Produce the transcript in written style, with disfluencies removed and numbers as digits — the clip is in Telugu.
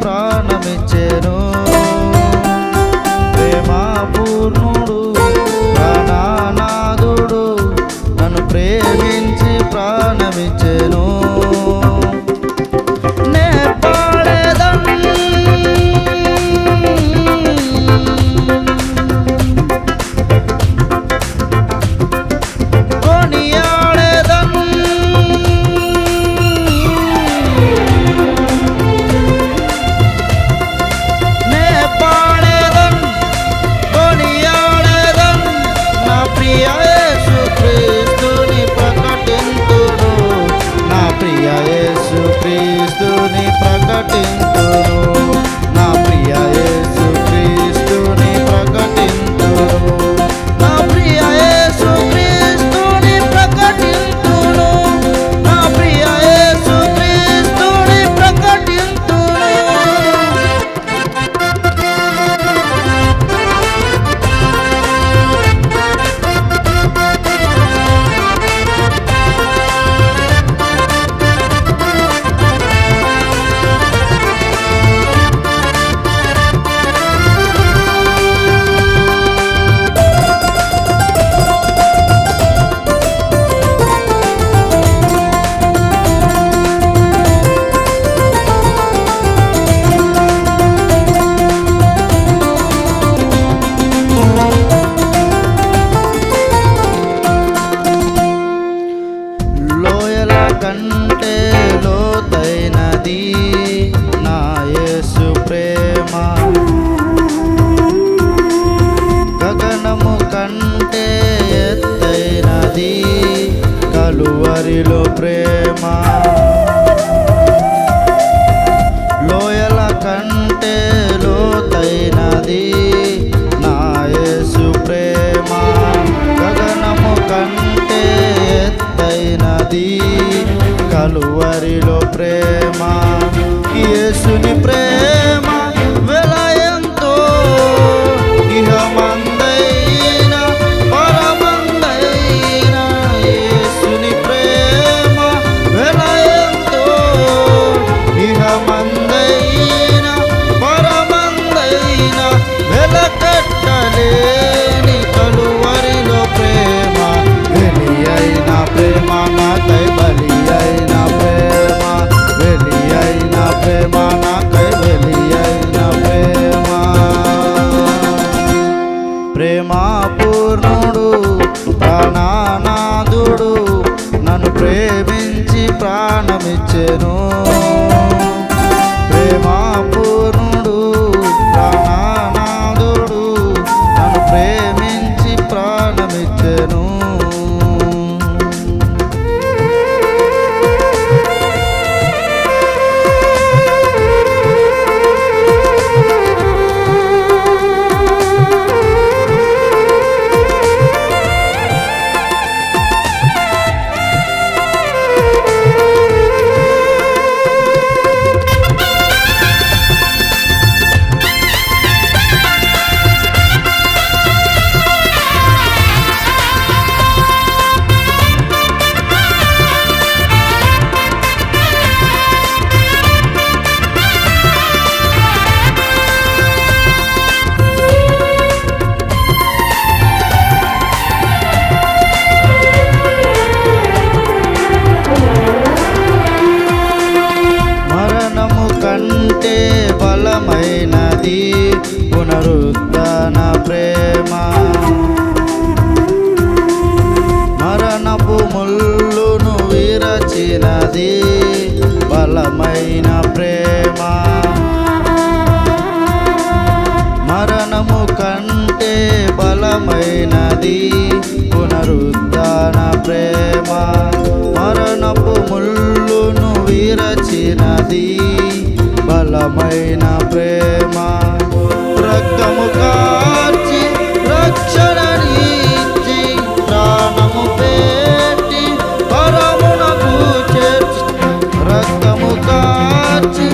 ప్రాణమిచ్చెను. ప్రేమాపూర్ణుడు ప్రాణనాథుడు నన్ను ప్రేమించి ప్రాణమిచ్చెను. నే పాడేదన్ కొనియాడేదన్ నే పాడేదన్ కొనియాడేదన్ నా ప్రియ యేసుక్రీస్తుని ప్రకటింతును. నా ప్రియ యేసుక్రీస్తుని ప్రకటింతును. నా ప్రియ యేసుక్రీస్తుని ప్రకటింతును. నా ప్రియ యేసుక్రీస్తుని ప్రకటింతును. నా ప్రియ యేసుక్రీస్తుని ప్రకటింతును. లోయల కంటే లోతైనది నా యేసు ప్రేమ. గగనము కంటే ఎత్తైనది కలువరిలో ప్రేమ. లోయల కంటే లోతైనది నా యేసు ప్రేమ. గగనము కంటే ఎత్తైనది కలువరిలో ప్రేమ. యేసుని ప్రేమ వెలయంతో ఇహమందైన పరమందైన. యేసుని ప్రేమ వెలయంతో ఇహమందైన పరమందైన. వెలకట్టలేని కలువరిలో ప్రేమ. వెలి అయిన ప్రేమ నాకై బలి అయిన ప్రేమ. వెలి అయిన ప్రేమ నాకై బలి అయిన ప్రేమ. ప్రేమాపూర్ణుడు ప్రాణనాథుడు నన్ను ప్రేమించి ప్రాణమిచ్చెను. ప్రేమాపూర్ణుడు ప్రాణనాథుడు నన్ను ప్రేమించి ప్రాణమిచ్చెను. మరణము కంటే బలమైనది పునరుత్థాన ప్రేమ. మరణపు ముళ్ళును విరచినది బలమైన ప్రేమ. మరణము కంటే బలమైనది పునరుత్థాన ప్రేమ. మరణపు ముళ్ళును విరచినది బలమైన ప్రేమ. రక్తము కార్చి రక్షణనిచ్చి ప్రాణము పెట్టి పరమునకు చేర్చి. రక్తము కార్చి